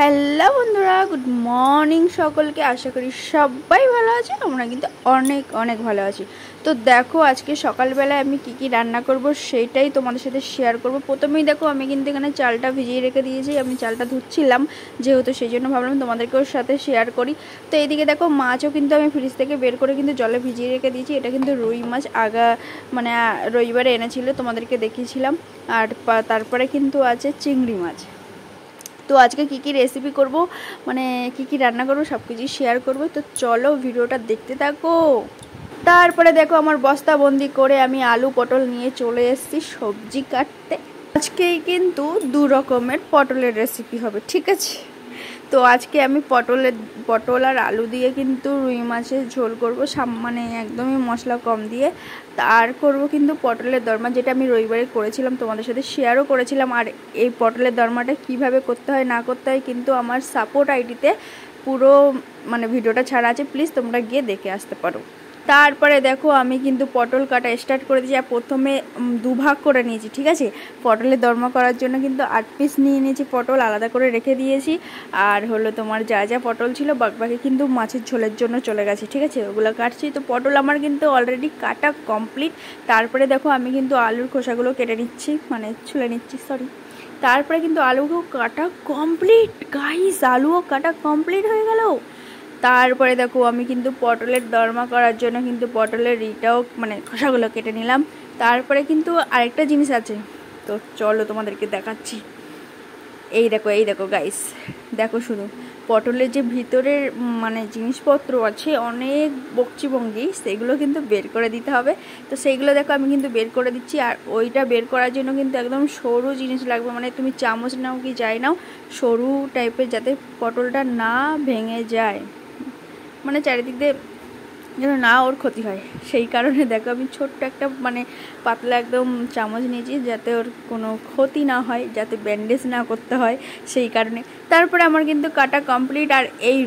Hello বন্ধুরা, good morning সকলকে। আশা করি সবাই ভালো আছে। আমরা কিন্তু অনেক অনেক ভালো আছি। তো দেখো আজকে সকালবেলায় আমি কি রান্না করব সেটাই তোমাদের সাথে শেয়ার করব। প্রথমেই দেখো আমি কিন্তু এখানে চালটা ভিজিয়ে রেখে দিয়েছি। আমি চালটা ধুচ্ছিলাম যেহেতু, সেই জন্য ভাবলাম তোমাদেরকেও সাথে শেয়ার করি। তো এইদিকে দেখো মাছও কিন্তু আমি ফ্রিজ থেকে বের করে কিন্তু জলে ভিজিয়ে রেখে দিয়েছি। এটা কিন্তু রুই মাছ মানে রবিবারে এনেছিল, তোমাদেরকে দেখিয়েছিলাম। আর তারপরে কিন্তু আছে চিংড়ি মাছ। তো আজকে কি রেসিপি করব, মানে কি রান্না করব সব কিছুই শেয়ার করব। তো চলো ভিডিওটা দেখতে থাকো। তারপরে দেখো আমার বস্তাবন্দি করে আমি আলু পটল নিয়ে চলে এসেছি সবজি কাটতে। আজকেই কিন্তু দু রকমের পটলের রেসিপি হবে, ঠিক আছে? তো আজকে আমি পটল আর আলু দিয়ে কিন্তু রুই মাছের ঝোল করব, মানে একদমই মশলা কম দিয়ে। আর করব কিন্তু পটলের দরমা, যেটা আমি রবিবারে করেছিলাম, তোমাদের সাথে শেয়ারও করেছিলাম। আর এই পটলের দরমাটা কিভাবে করতে হয় না করতে হয় কিন্তু আমার সাপোর্ট আইডিতে পুরো মানে ভিডিওটা ছাড়া আছে, প্লিজ তোমরা গিয়ে দেখে আসতে পারো। তারপরে দেখো আমি কিন্তু পটল কাটা স্টার্ট করে দিয়েছি। আর প্রথমে দুভাগ করে নিয়েছি, ঠিক আছে? পটলের দরমা করার জন্য কিন্তু 8 পিস নিয়ে নিয়েছি পটল, আলাদা করে রেখে দিয়েছি। আর হলো তোমার যা যা পটল ছিল বাকি কিন্তু মাছের ঝোলের জন্য চলে গেছে, ঠিক আছে? ওগুলো কাটছি। তো পটল আমার কিন্তু অলরেডি কাটা কমপ্লিট। তারপরে দেখো আমি কিন্তু আলুর খোসাগুলো কেটে নিচ্ছি, মানে ছুলে নিচ্ছি, সরি। তারপরে কিন্তু আলুও কাটা কমপ্লিট গাইস, আলুও কাটা কমপ্লিট হয়ে গেল। তারপরে দেখো আমি কিন্তু পটলের দরমা করার জন্য কিন্তু পটলের ইটাও মানে খোসাগুলো কেটে নিলাম। তারপরে কিন্তু আরেকটা জিনিস আছে, তো চলো তোমাদেরকে দেখাচ্ছি। এই দেখো গাইস, দেখো শুধু পটলের যে ভিতরের মানে জিনিসপত্র আছে অনেক বকচিবঙ্গি, সেগুলো কিন্তু বের করে দিতে হবে। তো সেইগুলো দেখো আমি কিন্তু বের করে দিচ্ছি। আর ওইটা বের করার জন্য কিন্তু একদম সরু জিনিস লাগবে, মানে তুমি চামচ নাও কি যাই নাও, সরু টাইপের, যাতে পটলটা না ভেঙে যায়, মানে চারিদিক দিয়ে যেন না ওর ক্ষতি হয়। সেই কারণে দেখো আমি ছোট্ট একটা মানে পাতলা একদম চামচ নিয়েছি, যাতে ওর কোনো ক্ষতি না হয়, যাতে ব্যান্ডেজ না করতে হয়, সেই কারণে। তারপরে আমার কিন্তু কাটা কমপ্লিট। আর এই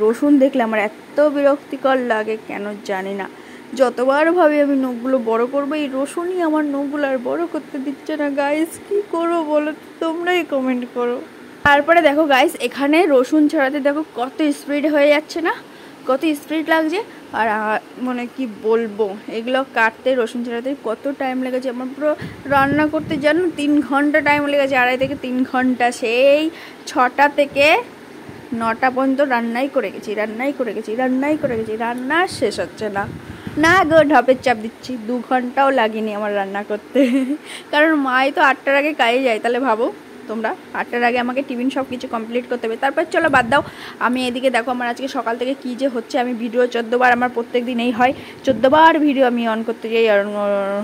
রসুন দেখলে আমার এত বিরক্তিকর লাগে কেন জানি না। যতবার ভাবি আমি নখগুলো বড় করবো, এই রসুনই আমার নখগুলো আর বড় করতে দিচ্ছে না। গাইস কি করবো বলো, তোমরাই কমেন্ট করো। তারপরে দেখো গাইস, এখানে রসুন ছাড়াতে দেখো কত স্পিড হয়ে যাচ্ছে না, কত স্পিড লাগছে। আর মানে কি বলবো, এগুলো কাটতে রসুন ছাড়াতে কত টাইম লেগেছে আমার। পুরো রান্না করতে জানো 3 ঘন্টা টাইম লেগেছে, 2.5 থেকে 3 ঘন্টা। সেই 6টা থেকে 9টা পর্যন্ত রান্নাই করে গেছি, রান্না শেষ হচ্ছে না। না গো, ঢপের চাপ দিচ্ছি, 2 ঘন্টাও লাগেনি আমার রান্না করতে। কারণ মাই তো 8টার আগে কাজে যায়, তাহলে ভাবো তোমরা, 8টার আগে আমাকে টিফিন সব কিছু কমপ্লিট করতে হবে। তারপর চলো বাদ দাও, আমি এদিকে দেখো আমার আজকে সকাল থেকে কী যে হচ্ছে। আমি ভিডিও 14 বার, আমার প্রত্যেক দিনেই হয় 14 বার ভিডিও আমি অন করতে যাই, আর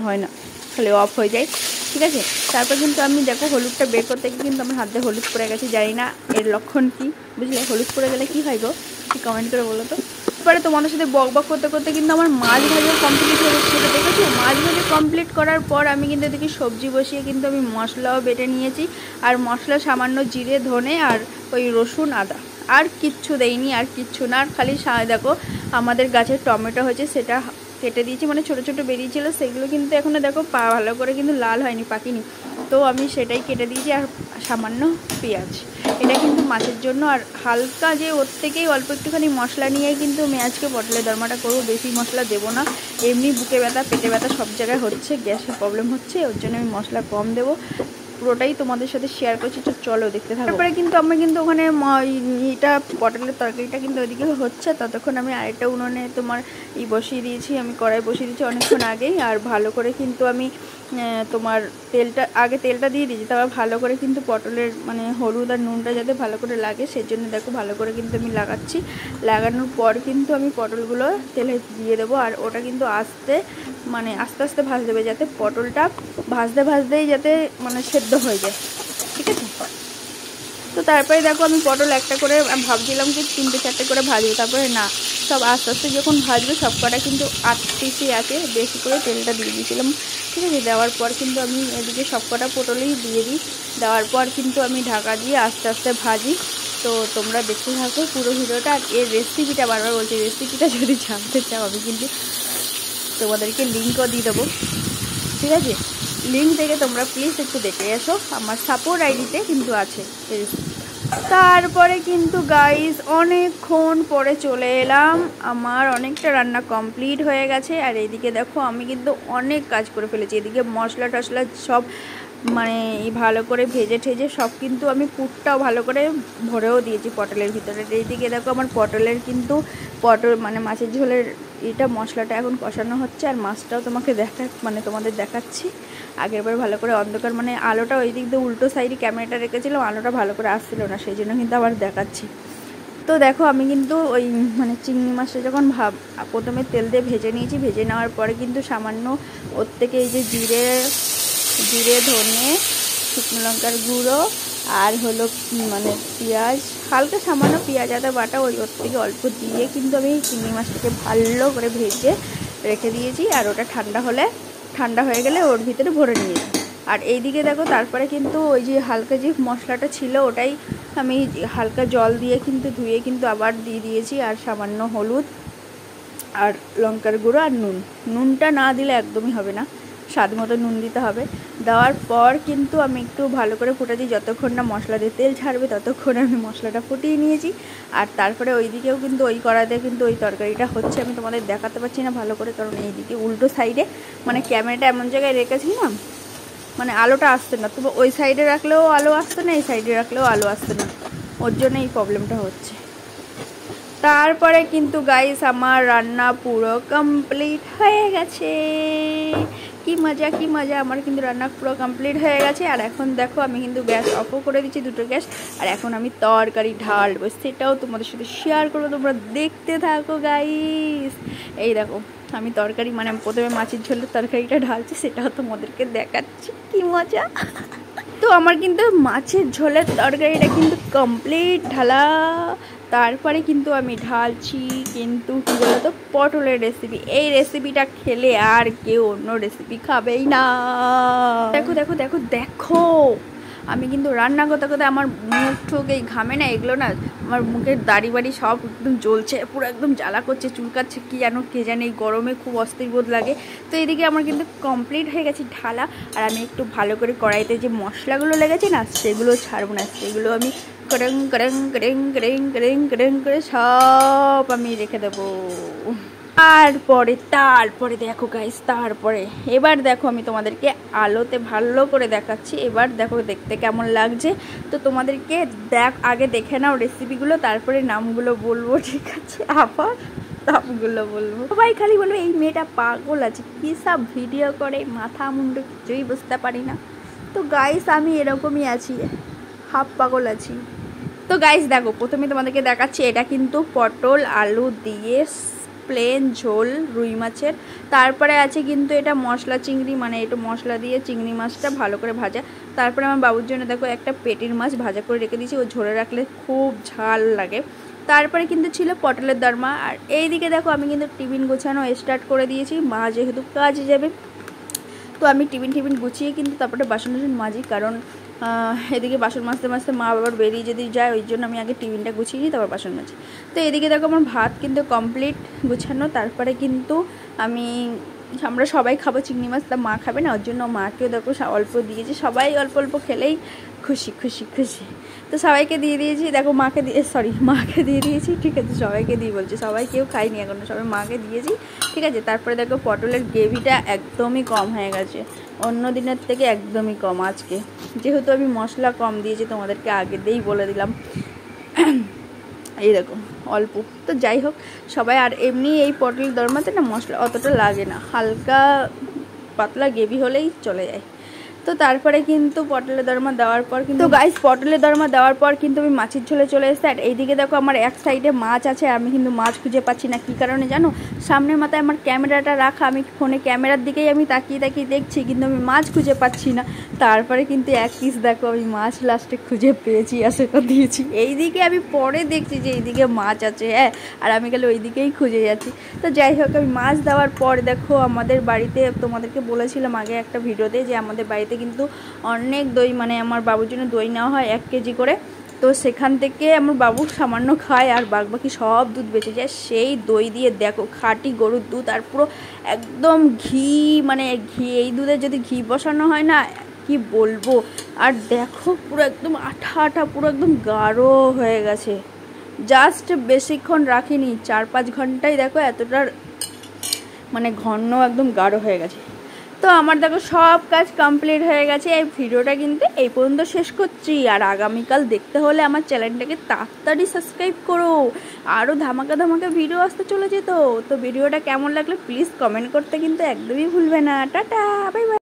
হয় না, খালি অফ হয়ে যায়, ঠিক আছে? তারপর কিন্তু আমি দেখো হলুদটা বের করতে গিয়ে কিন্তু আমার হাতে হলুদ পড়ে গেছে, জানি না এর লক্ষণ কি, বুঝলে? হলুদ পড়ে গেলে কী হয় গো, কি কমেন্ট করে বলো তো। তারপরে তোমাদের সাথে বক করতে করতে কিন্তু আমার মাছ ভাজা কমপ্লিট হয়ে যাচ্ছে, সেটা দেখেছো? মাছ ভাজা কমপ্লিট করার পর আমি কিন্তু দেখি সবজি বসিয়ে কিন্তু আমি মশলাও বেটে নিয়েছি। আর মশলা সামান্য জিরে ধনে আর ওই রসুন আদা, আর কিচ্ছু দেইনি, আর কিচ্ছু না। আর খালি দেখো আমাদের গাছের টমেটো হয়েছে, সেটা কেটে দিয়েছি, মানে ছোটো ছোটো বেরিয়েছিল, সেগুলো কিন্তু এখনও দেখো ভালো করে কিন্তু লাল হয়নি, পাকিনি, তো আমি সেটাই কেটে দিয়েছি। আর সামান্য পেঁয়াজ, এটা কিন্তু মাছের জন্য। আর হালকা যে ওর থেকেই অল্প একটুখানি মশলা নিয়ে কিন্তু আমি আজকে পটলের দরমাটা করবো, বেশি মশলা দেবো না। এমনি বুকে ব্যথা পেটে ব্যথা সব জায়গায় হচ্ছে, গ্যাসের প্রবলেম হচ্ছে, ওর জন্য আমি মশলা কম দেবো। পুরোটাই তোমাদের সাথে শেয়ার করছি, তো চলো দেখতে থাকো। তারপরে কিন্তু আমি কিন্তু ওখানে এটা পটলের তরকারিটা কিন্তু ওইদিকে হচ্ছে, ততক্ষণ আমি আরেকটা উনুনে তোমার বসিয়ে দিয়েছি, আমি কড়াই বসিয়ে দিয়েছি অনেকক্ষণ আগেই। আর ভালো করে কিন্তু আমি তোমার তেলটা দিয়ে দিয়েছি, তারপর ভালো করে কিন্তু পটলের মানে হলুদ আর নুনটা যাতে ভালো করে লাগে, সেই জন্য দেখো ভালো করে কিন্তু আমি লাগাচ্ছি। লাগানোর পর কিন্তু আমি পটলগুলো তেলে দিয়ে দেবো। আর ওটা কিন্তু আস্তে আস্তে ভাজতে দেবে, যাতে পটলটা ভাজতেই যাতে মানে সেদ্ধ হয়ে যায়, ঠিক আছে? তো তারপরে দেখো আমি পটল একটা করে ভাবছিলাম কি 3-4টে করে ভাজবো, তারপরে না, সব আস্তে আস্তে যখন ভাজবে সব কটা কিন্তু 8 পিসই আছে, বেশি করে তেলটা দিয়ে দিয়েছিলাম, ঠিক আছে? দেওয়ার পর কিন্তু আমি এদিকে সব কটা পটলেই দিয়ে দিই। দেওয়ার পর কিন্তু আমি ঢাকা দিয়ে আস্তে আস্তে ভাজি। তো তোমরা দেখতে থাকো পুরো ভিডিওটা। আর এর রেসিপিটা বারবার বলছি, রেসিপিটা যদি জানতে চাও আমি কিন্তু তোমাদেরকে লিঙ্কও দিয়ে দেবো, ঠিক আছে? লিঙ্ক থেকে তোমরা প্লিজ একটু দেখে এসো, আমার সাপোর্ট আইডিতে কিন্তু আছে এই রেসিপিটা। তারপরে কিন্তু গাইস অনেকক্ষণ পরে চলে এলাম, আমার অনেকটা রান্না কমপ্লিট হয়ে গেছে। আর এইদিকে দেখো আমি কিন্তু অনেক কাজ করে ফেলেছি, এদিকে মশলা টশলা সব মানে ভালো করে ভেজে ঠেজে সব কিন্তু আমি পুরটাও ভালো করে ভরেও দিয়েছি পটলের ভিতরে। এইদিকে দেখো আমার পটলের কিন্তু পটল মানে মাছের ঝোলের এটা মশলাটা এখন কষানো হচ্ছে। আর মাছটাও তোমাকে তোমাদের দেখাচ্ছি। আগেরবার ভালো করে অন্ধকার মানে আলোটা ওই দিক দিয়ে উল্টো সাইডে ক্যামেরাটা রেখেছিলাম, আলোটা ভালো করে আসছিল না, সেই জন্য কিন্তু আবার দেখাচ্ছি। তো দেখো আমি কিন্তু ওই মানে চিংড়ি মাছটা যখন প্রথমে তেল দিয়ে ভেজে নিয়েছি, ভেজে নেওয়ার পরে কিন্তু সামান্য ওর থেকে এই যে জিরে ধনে শুকনো লঙ্কার গুঁড়ো আর হলো মানে পেঁয়াজ, হালকা সামান্য পেঁয়াজ আদা বাটা ওর থেকে অল্প দিয়ে কিন্তু আমি চিংড়ি মাছটাকে ভালো করে ভেজে রেখে দিয়েছি। আর ওটা ঠান্ডা হয়ে গেলে ওর ভিতরে ভরে নিয়েছি। আর এইদিকে দেখো তারপরে কিন্তু ওই যে হালকা যে মশলাটা ছিল ওটাই আমি হালকা জল দিয়ে কিন্তু ধুয়ে কিন্তু আবার দিয়ে দিয়েছি। আর সামান্য হলুদ আর লঙ্কার গুঁড়ো আর নুনটা না দিলে একদমই হবে না, স্বাদ মতো নুন দিতে হবে। দেওয়ার পর কিন্তু আমি একটু ভালো করে ফুটে দিই, যতক্ষণ না মশলা দিয়ে তেল ছাড়বে ততক্ষণ আমি মশলাটা ফুটিয়ে নিয়েছি। আর তারপরে ওইদিকেও কিন্তু ওই কড়াতে কিন্তু ওই তরকারিটা হচ্ছে, আমি তোমাদের দেখাতে পারছি না ভালো করে, কারণ এইদিকে উল্টো সাইডে মানে ক্যামেরাটা এমন জায়গায় রেখেছি না মানে আলোটা আসছে না, তবে ওই সাইডে রাখলেও আলো আসছে না, এই সাইডে রাখলেও আলো আসছে না, ওর জন্য এই প্রবলেমটা হচ্ছে। তারপরে কিন্তু গাইস আমার রান্না পুরো কমপ্লিট হয়ে গেছে। কি মজা, আমার কিন্তু রান্না পুরো কমপ্লিট হয়ে গেছে। আর এখন দেখো আমি কিন্তু গ্যাস অফও করে দিচ্ছি, দুটো গ্যাস। আর এখন আমি তরকারি ঢালবো, সেটাও তোমাদের সাথে শেয়ার করবো, তোমরা দেখতে থাকো গাইস। এই দেখো আমি তরকারি মানে প্রথমে মাছের ঝোলের তরকারিটা ঢালছি, সেটাও তোমাদেরকে দেখাচ্ছি, কি মজা। তো আমার কিন্তু মাছের ঝোলের তরকারিটা কিন্তু কমপ্লিট ঢালা। তারপরে কিন্তু আমি ঢালছি কিন্তু কী বলতো পটলের রেসিপি। এই রেসিপিটা খেলে আর কেউ অন্য রেসিপি খাবেই না। দেখো দেখো দেখো দেখো আমি কিন্তু রান্না করতে করতে আমার মুখ ঠুক এই ঘামে না এগুলো না, আমার মুখের দাড়ি বাড়ি সব একদম জ্বলছে, পুরো একদম জ্বালা করছে, চুলকাচ্ছে, কি যেন কে জানে, এই গরমে খুব অস্থির বোধ লাগে। তো এদিকে আমার কিন্তু কমপ্লিট হয়ে গেছে ঢালা। আর আমি একটু ভালো করে কড়াইতে যে মশলাগুলো লেগেছে না সেগুলো ছাড়বো না, সেগুলো আমি করং করং করং করং করং করং করে সব আমি রেখে দেবো। তারপরে দেখো গাইস, তারপরে এবার দেখো আমি তোমাদেরকে আলোতে ভালো করে দেখাচ্ছি, এবার দেখো দেখতে কেমন লাগছে। তো তোমাদেরকে আগে দেখে নাও রেসিপিগুলো, তারপরে নামগুলো বলবো, ঠিক আছে? আবার নামগুলো বলবো, সবাই খালি বলবো এই মেয়েটা পাগল আছে, কী সব ভিডিও করে, মাথা মুন্ডু কিছুই বুঝতে পারি না। তো গাইস আমি এরকমই আছি, হাফ পাগল আছি। তো গাইস দেখো প্রথমে তোমাদেরকে দেখাচ্ছি, এটা কিন্তু পটল আলু দিয়ে প্লেন ঝোল রুই মাছের। তারপরে আছে কিন্তু এটা মশলা চিংড়ি, মানে একটু মশলা দিয়ে চিংড়ি মাছটা ভালো করে ভাজা। তারপরে আমার বাবুর জন্য দেখো একটা পেটির মাছ ভাজা করে রেখে দিয়েছি, ও ঝোলে রাখলে খুব ঝাল লাগে। তারপরে কিন্তু ছিল পটলের দরমা। আর এইদিকে দেখো আমি কিন্তু টিফিন গোছানো স্টার্ট করে দিয়েছি, মা যেহেতু কাজে যাবে তো আমি টিফিন গুছিয়ে কিন্তু তারপরে বাসন মাজি, কারণ এদিকে বাসন মাজতে মা আবার বেরিয়ে যদি যায়, ওই জন্য আমি আগে টিফিনটা গুছিয়ে নিই তারপর বাসন মাজি। তো এদিকে দেখো আমার ভাত কিন্তু কমপ্লিট গুছানো। তারপরে কিন্তু আমরা সবাই খাবো চিংড়ি মাছ, তা মা খাবে না, ওর জন্য মাকেও দেখো অল্প দিয়েছি, সবাই অল্প অল্প খেলেই খুশি। তো সবাইকে দিয়ে দিয়েছি, দেখো মাকে দিয়ে দিয়েছি, ঠিক আছে? সবাইকে দিয়ে বলছি, সবাই কেউ খাইনি এখনো, সবাই মাকে দিয়েছি, ঠিক আছে? তারপরে দেখো পটলের গ্রেভিটা একদমই কম হয়ে গেছে, অন্য দিনের থেকে একদমই কম আজকে, যেহেতু আমি মশলা কম দিয়েছি, তোমাদেরকে আগে দিয়েই বলে দিলাম। এই দেখো অল্প, তো যাই হোক সবাই। আর এমনি এই পটলের দরমাতে না মশলা অতটা লাগে না, হালকা পাতলা গ্রেভি হলেই চলে যায়। তো তারপরে কিন্তু পটলের দরমা দেওয়ার পর কিন্তু গাইস পটলের দরমা দেওয়ার পর কিন্তু আমি মাছের ঝোলে চলে এসেছি। আর এইদিকে দেখো আমার এক সাইডে মাছ আছে, আমি কিন্তু মাছ খুঁজে পাচ্ছি না, কী কারণে জানো? সামনের মাথায় আমার ক্যামেরাটা রাখা, আমি ফোনে ক্যামেরার দিকেই আমি তাকিয়ে দেখছি, কিন্তু আমি মাছ খুঁজে পাচ্ছি না। তারপরে কিন্তু এক পিস দেখো আমি মাছ লাস্টে খুঁজে পেয়েছি, আর সেটা দিয়েছি। এইদিকে আমি পরে দেখছি যে এইদিকে মাছ আছে, হ্যাঁ, আর আমি গেলে ওই দিকেই খুঁজে যাচ্ছি। তো যাই হোক আমি মাছ দেওয়ার পর দেখো আমাদের বাড়িতে, তোমাদেরকে বলেছিলাম আগে একটা ভিডিওতে যে আমাদের বাড়িতে কিন্তু অনেক দই, মানে আমার বাবুর জন্য দই নেওয়া হয় 1 কেজি করে। তো সেখান থেকে আমার বাবু সামান্য খায় আর বাকি সব দুধ বেঁচে যায়। সেই দই দিয়ে দেখো খাঁটি গরুর দুধ, আর পুরো একদম ঘি, মানে ঘি, এই দুধে যদি ঘি বসানো হয় না কি বলবো। আর দেখো পুরো একদম আঠা আঠা, পুরো একদম গাঢ় হয়ে গেছে। জাস্ট বেশিক্ষণ রাখিনি, 4-5 ঘন্টায় দেখো এতটা মানে ঘন একদম গাঢ় হয়ে গেছে। তো আমার দেখো সব কাজ কমপ্লিট হয়ে গেছে। এই ভিডিওটা কিন্তু এই পর্যন্ত শেষ করছি। আর আগামীকাল দেখতে হলে আমার চ্যানেলটাকে তাড়াতাড়ি সাবস্ক্রাইব করো, আরও ধামাকা ধামাকা ভিডিও আসতে চলে যেত। তো ভিডিওটা কেমন লাগলো প্লিজ কমেন্ট করতে কিন্তু একদমই ভুলবে না। Tata, bye bye.